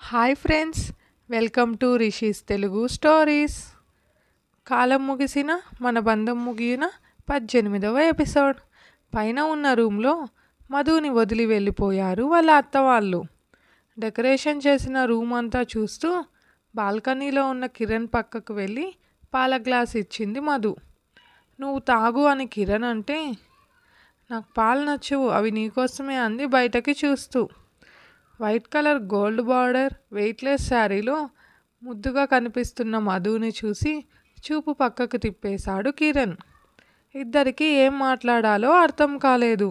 Hi friends, welcome to Rishi's Telugu stories. కాలం ముగిసిన మన బంధం ముగిన 18వ ఎపిసోడ్. పైన ఉన్న రూమ్లో మధుని వదిలి వెళ్ళిపోయారు వాళ్ళ అత్త వాళ్ళు. డెకరేషన్ చేసిన రూమ్ అంతా చూస్తూ బాల్కనీలో ఉన్న కిరణ్ పక్కకు వెళ్ళి పాల గ్లాస్ ఇచ్చింది మధు. నువ్వు తాగు అని కిరణ్ అంటే, నాకు పాలు నచ్చవు, అవి నీకోసమే అంది బయటకి చూస్తూ. White colour gold border weightless శారీలో ముద్దుగా కనిపిస్తున్న మధుని చూసి చూపు పక్కకు తిప్పేశాడు కిరణ్. ఇద్దరికి ఏం మాట్లాడాలో అర్థం కాలేదు.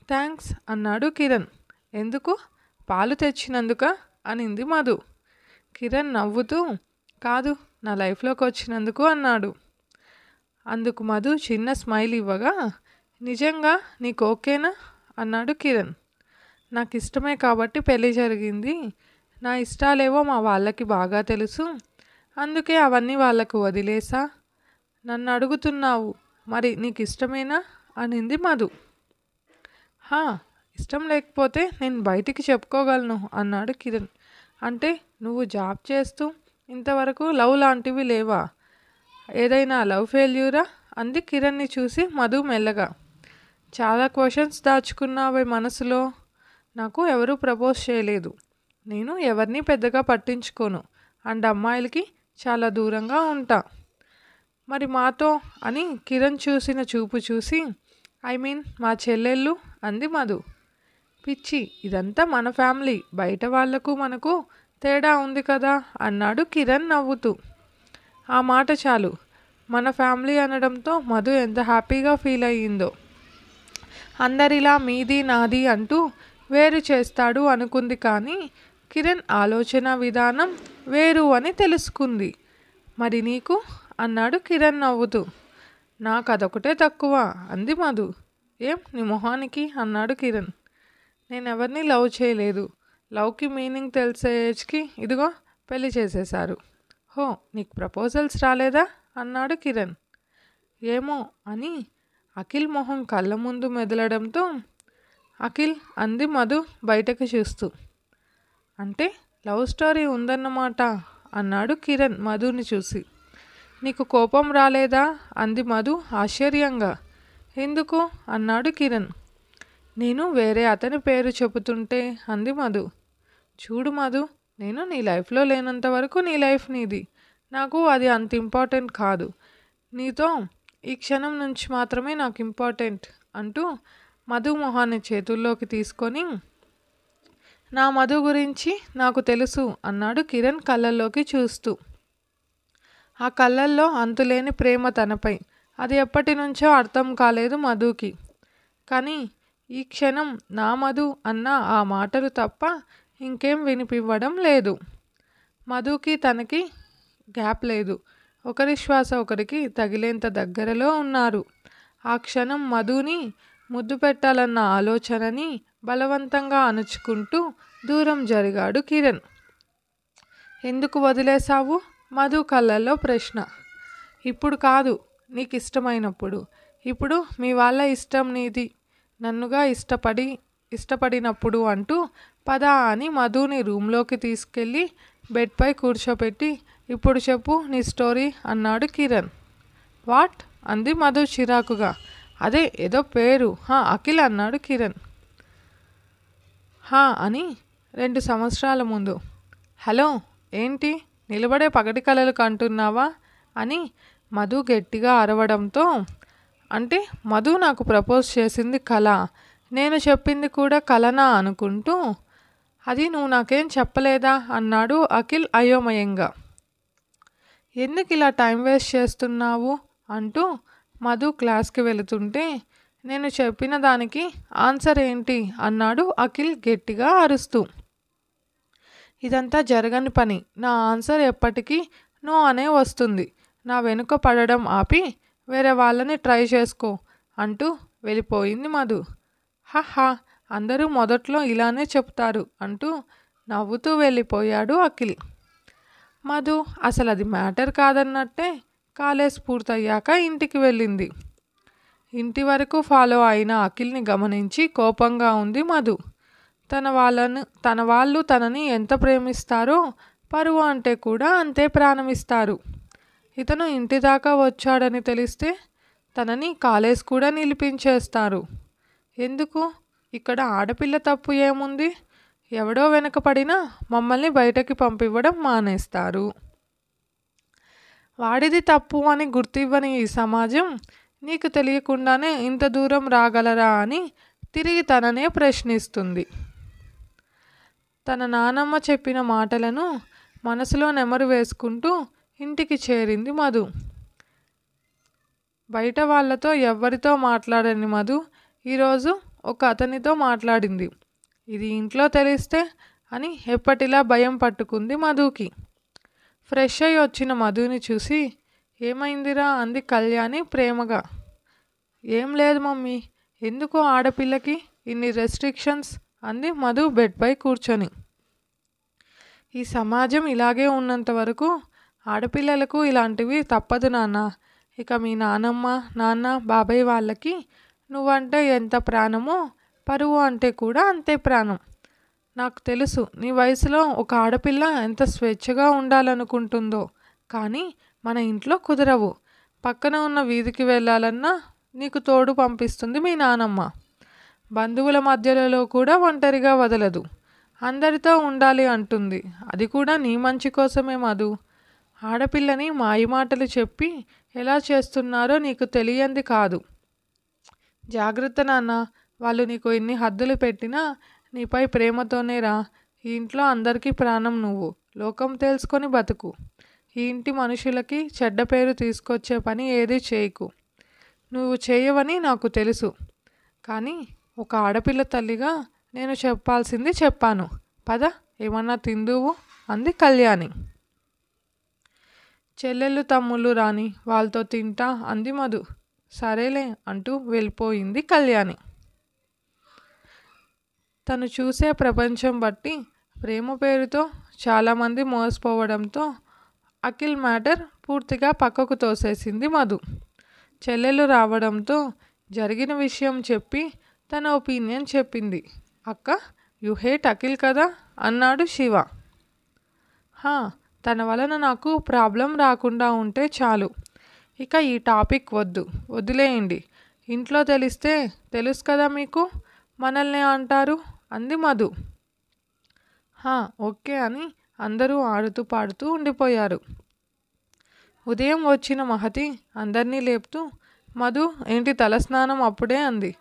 థ్యాంక్స్ అన్నాడు కిరణ్. ఎందుకు? పాలు తెచ్చినందుక అనింది మధు. కిరణ్ నవ్వుతూ, కాదు, నా లైఫ్లోకి వచ్చినందుకు అన్నాడు. అందుకు మధు చిన్న స్మైల్ ఇవ్వగా, నిజంగా నీకు ఓకేనా అన్నాడు కిరణ్. నాకు ఇష్టమే కాబట్టి పెళ్ళి జరిగింది. నా ఇష్టాలేవో మా వాళ్ళకి బాగా తెలుసు, అందుకే అవన్నీ వాళ్ళకు వదిలేసా. నన్ను అడుగుతున్నావు, మరి నీకు ఇష్టమేనా అనింది మధు. హా, ఇష్టం లేకపోతే నేను బయటికి చెప్పుకోగలను అన్నాడు కిరణ్. అంటే నువ్వు జాబ్ చేస్తూ ఇంతవరకు లవ్ లాంటివి లేవా? ఏదైనా లవ్ ఫెయిల్యూరా అంది కిరణ్ని చూసి మధు మెల్లగా. చాలా క్వశ్చన్స్ దాచుకున్నావే మనసులో. నాకు ఎవరూ ప్రపోజ్ చేయలేదు. నేను ఎవరిని పెద్దగా పట్టించుకోను అండ్ అమ్మాయిలకి చాలా దూరంగా ఉంటా. మరి మాతో అని కిరణ్ చూసిన చూపు చూసి, ఐ మీన్ మా చెల్లెళ్ళు అంది మధు. పిచ్చి, ఇదంతా మన ఫ్యామిలీ, బయట వాళ్లకు మనకు తేడా ఉంది కదా అన్నాడు కిరణ్ నవ్వుతూ. ఆ మాట చాలు. మన ఫ్యామిలీ అనడంతో మధు ఎంత హ్యాపీగా ఫీల్ అయ్యిందో. అందరిలా మీది నాది అంటూ వేరు చేస్తాడు అనుకుంది, కానీ కిరణ్ ఆలోచన విధానం వేరు అని తెలుసుకుంది. మరి నీకు అన్నాడు కిరణ్ నవ్వుతూ. నాకు అదొకటే తక్కువ అంది మధు. ఏం నీ మొహానికి అన్నాడు కిరణ్. నేనెవరిని లవ్ చేయలేదు. లవ్కి మీనింగ్ తెలిసే ఏజ్కి ఇదిగో పెళ్లి చేసేశారు. హో, నీకు ప్రపోజల్స్ రాలేదా అన్నాడు కిరణ్. ఏమో అని అఖిల్ మొహం కళ్ళ ముందు మెదలడంతో, అఖిల్ అంది మధు బయటకు చూస్తూ. అంటే లవ్ స్టోరీ ఉందన్నమాట అన్నాడు కిరణ్ మధుని చూసి. నీకు కోపం రాలేదా అంది మధు ఆశ్చర్యంగా. ఎందుకు అన్నాడు కిరణ్. నేను వేరే అతని పేరు చెబుతుంటే అంది మధు. చూడు మధు, నేను నీ లైఫ్లో లేనంత వరకు నీ లైఫ్ నీది. నాకు అది అంత ఇంపార్టెంట్ కాదు. నీతో ఈ క్షణం నుంచి మాత్రమే నాకు ఇంపార్టెంట్ అంటూ మధు మొహాన్ని చేతుల్లోకి తీసుకొని, నా మధు గురించి నాకు తెలుసు అన్నాడు కిరణ్ కళ్ళల్లోకి చూస్తూ. ఆ కళ్ళల్లో అంతులేని ప్రేమ తనపై. అది ఎప్పటి నుంచో అర్థం కాలేదు మధుకి. కానీ ఈ క్షణం నా మధు అన్న ఆ మాటలు తప్ప ఇంకేం వినిపివ్వడం లేదు. మధుకి తనకి గ్యాప్ లేదు. ఒకరి శ్వాస ఒకరికి తగిలేంత దగ్గరలో ఉన్నారు. ఆ క్షణం మధుని ముద్దు పెట్టాలన్న ఆలోచనని బలవంతంగా అణుచుకుంటూ దూరం జరిగాడు కిరణ్. ఎందుకు వదిలేశావు మధు కళ్ళల్లో ప్రశ్న. ఇప్పుడు కాదు, నీకు ఇష్టమైనప్పుడు. ఇప్పుడు మీ వాళ్ళ ఇష్టం నీది, నన్నుగా ఇష్టపడినప్పుడు అంటూ పద అని మధుని రూమ్లోకి తీసుకెళ్ళి బెడ్పై కూర్చోపెట్టి, ఇప్పుడు చెప్పు నీ స్టోరీ అన్నాడు కిరణ్. వాట్ అంది మధు చిరాకుగా. అదే ఏదో పేరు. అఖిల్ అన్నాడు కిరణ్. అని 2 సంవత్సరాల ముందు. హలో, ఏంటి నిలబడే పగటి కలలు కంటున్నావా అని మధు గట్టిగా అరవడంతో, అంటే మధు నాకు ప్రపోజ్ చేసింది కళ, నేను చెప్పింది కూడా కలనా అనుకుంటూ, అది నువ్వు నాకేం చెప్పలేదా అన్నాడు అఖిల్ అయోమయంగా. ఎందుకు ఇలా టైం వేస్ట్ చేస్తున్నావు అంటూ మధు క్లాస్కి వెళుతుంటే, నేను చెప్పిన దానికి ఆన్సర్ ఏంటి అన్నాడు అఖిల్ గట్టిగా అరుస్తూ. ఇదంతా జరగని పని. నా ఆన్సర్ ఎప్పటికీ నో అనే వస్తుంది. నా వెనుక పడడం ఆపి వేరే వాళ్ళని ట్రై చేసుకో అంటూ వెళ్ళిపోయింది మధు. హహా, అందరూ మొదట్లో ఇలానే చెప్తారు అంటూ నవ్వుతూ వెళ్ళిపోయాడు అఖిల్. మధు అసలు అది మ్యాటర్ కాదన్నట్టే కాలేజ్ పూర్తయ్యాక ఇంటికి వెళ్ళింది. ఇంటి వరకు ఫాలో అయిన అఖిల్ని గమనించి కోపంగా ఉంది మధు. తన వాళ్ళు తనని ఎంత ప్రేమిస్తారో పరువు అంటే కూడా అంతే ప్రాణమిస్తారు. ఇతను ఇంటి దాకా వచ్చాడని తెలిస్తే తనని కాలేజ్ కూడా నిలిపించేస్తారు. ఎందుకు? ఇక్కడ ఆడపిల్ల తప్పు ఏముంది? ఎవడో వెనకపడినా మమ్మల్ని బయటకి పంపివ్వడం మానేస్తారు. వాడిది తప్పు అని గుర్తివ్వని ఈ సమాజం నీకు తెలియకుండానే ఇంత దూరం రాగలరా అని తిరిగి తననే ప్రశ్నిస్తుంది. తన నానమ్మ చెప్పిన మాటలను మనసులో నెమరు వేసుకుంటూ ఇంటికి చేరింది మధు. బయట వాళ్ళతో ఎవ్వరితో మాట్లాడని మధు ఈరోజు ఒక అతనితో మాట్లాడింది. ఇది ఇంట్లో తెలిస్తే అని ఎప్పటిలా భయం పట్టుకుంది మధుకి. ఫ్రెష్ అయి వచ్చిన మధుని చూసి ఏమైందిరా అంది కళ్యాణి ప్రేమగా. ఏం లేదు మమ్మీ, ఎందుకు ఆడపిల్లకి ఇన్ని రెస్ట్రిక్షన్స్ అంది మధు బెడ్పై కూర్చొని. ఈ సమాజం ఇలాగే ఉన్నంత వరకు ఆడపిల్లలకు ఇలాంటివి తప్పదు నాన్న. ఇక మీ నానమ్మ నాన్న బాబాయ్ వాళ్ళకి నువ్వంటే ఎంత ప్రాణమో పరువు అంటే కూడా అంతే ప్రాణం. నాకు తెలుసు నీ వయసులో ఒక ఆడపిల్ల ఎంత స్వేచ్ఛగా ఉండాలనుకుంటుందో, కానీ మన ఇంట్లో కుదరవు. పక్కన ఉన్న వీధికి వెళ్ళాలన్నా నీకు తోడు పంపిస్తుంది మీ నానమ్మ. బంధువుల మధ్యలో కూడా ఒంటరిగా వదలదు. అందరితో ఉండాలి అంటుంది. అది కూడా నీ మంచి కోసమే మధు. ఆడపిల్లని మాయమాటలు చెప్పి ఎలా చేస్తున్నారో నీకు తెలియంది కాదు. జాగ్రత్త నాన్న, వాళ్ళు నీకు ఎన్ని హద్దులు పెట్టినా నీపై ప్రేమతోనే రా. ఈ ఇంట్లో అందరికీ ప్రాణం నువ్వు. లోకం తెలుసుకొని బతుకు. ఈ ఇంటి మనుషులకి చెడ్డ పేరు తీసుకొచ్చే పని ఏదీ చేయకు. నువ్వు చేయవని నాకు తెలుసు, కానీ ఒక ఆడపిల్ల తల్లిగా నేను చెప్పాల్సింది చెప్పాను. పద, ఏమన్నా తిందువు అంది కళ్యాణి. చెల్లెళ్ళు తమ్ముళ్ళు రాని వాళ్ళతో తింటా అంది మధు. సరేలే అంటూ వెళ్ళిపోయింది కళ్యాణి. తను చూసే ప్రపంచం బట్టి ప్రేమ పేరుతో చాలామంది మోసపోవడంతో అఖిల్ మ్యాటర్ పూర్తిగా పక్కకు తోసేసింది మధు. చెల్లెలు రావడంతో జరిగిన విషయం చెప్పి తన ఒపీనియన్ చెప్పింది. అక్క, యు హేట్ అఖిల్ కదా అన్నాడు శివ. తన వలన నాకు ప్రాబ్లం రాకుండా ఉంటే చాలు. ఇక ఈ టాపిక్ వదిలేయండి. ఇంట్లో తెలిస్తే తెలుసు కదా మీకు, మనల్ని అంటారు అంది మధు. ఓకే అని అందరూ ఆడుతూ పాడుతూ ఉండిపోయారు. ఉదయం వచ్చిన మహతి అందరినీ లేపుతూ, మధు ఏంటి తలస్నానం అప్పుడే అంది.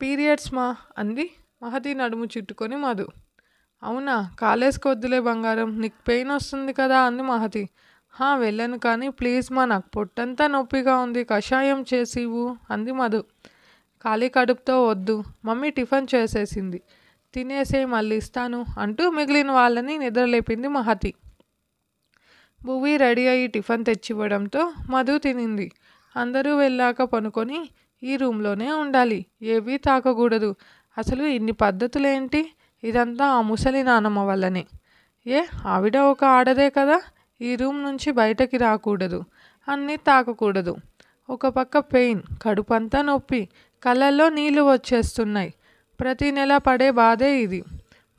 పీరియడ్స్ మా అంది మహతి నడుము చుట్టుకొని మధు. అవునా, కాలేజ్కి వద్దులే బంగారం, నీకు పెయిన్ వస్తుంది కదా అంది మహతి. వెళ్ళను కానీ ప్లీజ్ మా, నాకు పొట్టంతా నొప్పిగా ఉంది, కషాయం చేసివు అంది మధు. ఖాళీ కడుపుతో వద్దు, మమ్మీ టిఫిన్ చేసేసింది, తినేసే మళ్ళీ ఇస్తాను అంటూ మిగిలిన వాళ్ళని నిద్రలేపింది మహతి. భువి రెడీ అయ్యి టిఫిన్ తెచ్చివ్వడంతో మధు తినింది. అందరూ వెళ్ళాక పనుకొని ఈ రూమ్లోనే ఉండాలి, ఏవీ తాకకూడదు. అసలు ఇన్ని పద్ధతులేంటి? ఇదంతా ఆ ముసలి నానమ్మ వల్లనే. ఆవిడ ఒక ఆడదే కదా, ఈ రూమ్ నుంచి బయటకి రాకూడదు, అన్నీ తాకకూడదు. ఒక పక్క పెయిన్, కడుపంతా నొప్పి, కళ్ళల్లో నీళ్లు వచ్చేస్తున్నాయి. ప్రతి నెల పడే బాధే ఇది.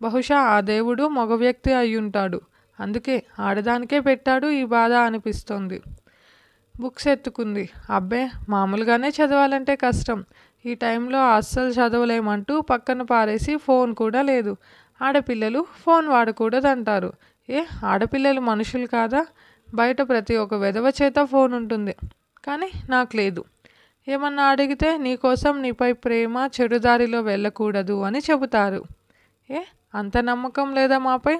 బహుశా ఆ దేవుడు మగ వ్యక్తి అయ్యుంటాడు, అందుకే ఆడదానికే పెట్టాడు ఈ బాధ అనిపిస్తోంది. బుక్స్ ఎత్తుకుంది. అబ్బే, మామూలుగానే చదవాలంటే కష్టం, ఈ టైంలో అస్సలు చదవలేమంటూ పక్కన పారేసి ఫోన్ కూడా లేదు. ఆడపిల్లలు ఫోన్ వాడకూడదంటారు. ఆడపిల్లలు మనుషులు కాదా? బయట ప్రతి ఒక్క వెధవ చేత ఫోన్ ఉంటుంది, కానీ నాకు లేదు. ఏమన్నా అడిగితే నీకోసం నీపై ప్రేమ చెడుదారిలో వెళ్ళకూడదు అని చెబుతారు. అంత నమ్మకం లేదా మాపై?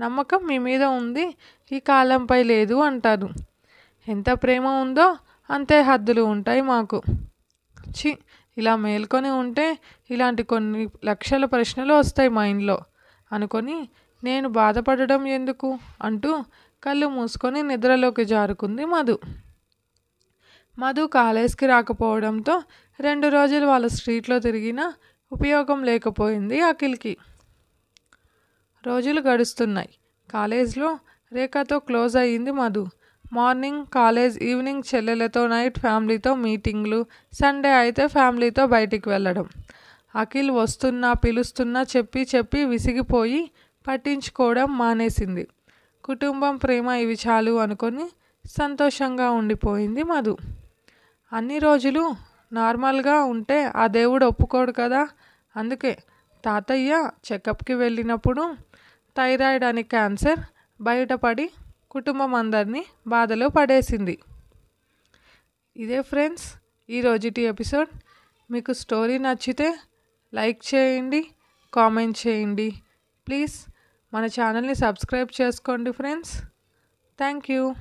నమ్మకం మీ మీద ఉంది, ఈ కాలంపై లేదు అంటారు. ఎంత ప్రేమ ఉందో అంతే హద్దులు ఉంటాయి మాకు. ఇలా మేల్కొని ఉంటే ఇలాంటి కొన్ని లక్షల ప్రశ్నలు వస్తాయి మైండ్లో అనుకొని నేను బాధపడడం ఎందుకు అంటూ కళ్ళు మూసుకొని నిద్రలోకి జారుకుంది మధు. మధు కాలేజ్కి రాకపోవడంతో 2 రోజులు వాళ్ళ స్ట్రీట్లో తిరిగినా ఉపయోగం లేకపోయింది అఖిల్కి. రోజులు గడుస్తున్నాయి. కాలేజ్లో రేఖతో క్లోజ్ అయ్యింది మధు. మార్నింగ్ కాలేజ్, ఈవినింగ్ చెల్లెలతో, నైట్ ఫ్యామిలీతో మీటింగ్లు, సండే అయితే ఫ్యామిలీతో బయటికి వెళ్ళడం. అఖిల్ వస్తున్నా పిలుస్తున్నా చెప్పి చెప్పి విసిగిపోయి పట్టించుకోవడం మానేసింది. కుటుంబం, ప్రేమ ఇవి చాలు అనుకొని సంతోషంగా ఉండిపోయింది మధు. అన్ని రోజులు నార్మల్గా ఉంటే ఆ దేవుడు ఒప్పుకోడు కదా. అందుకే తాతయ్య చెకప్కి వెళ్ళినప్పుడు థైరాయిడ్ అని క్యాన్సర్ బయటపడి కుటుంబం అందరినీ బాధలో పడేసింది. ఇదే ఫ్రెండ్స్ ఈరోజుటి ఎపిసోడ్. మీకు స్టోరీ నచ్చితే లైక్ చేయండి, కామెంట్ చేయండి. ప్లీజ్ మన ఛానల్ని సబ్స్క్రైబ్ చేసుకోండి ఫ్రెండ్స్. Thank you.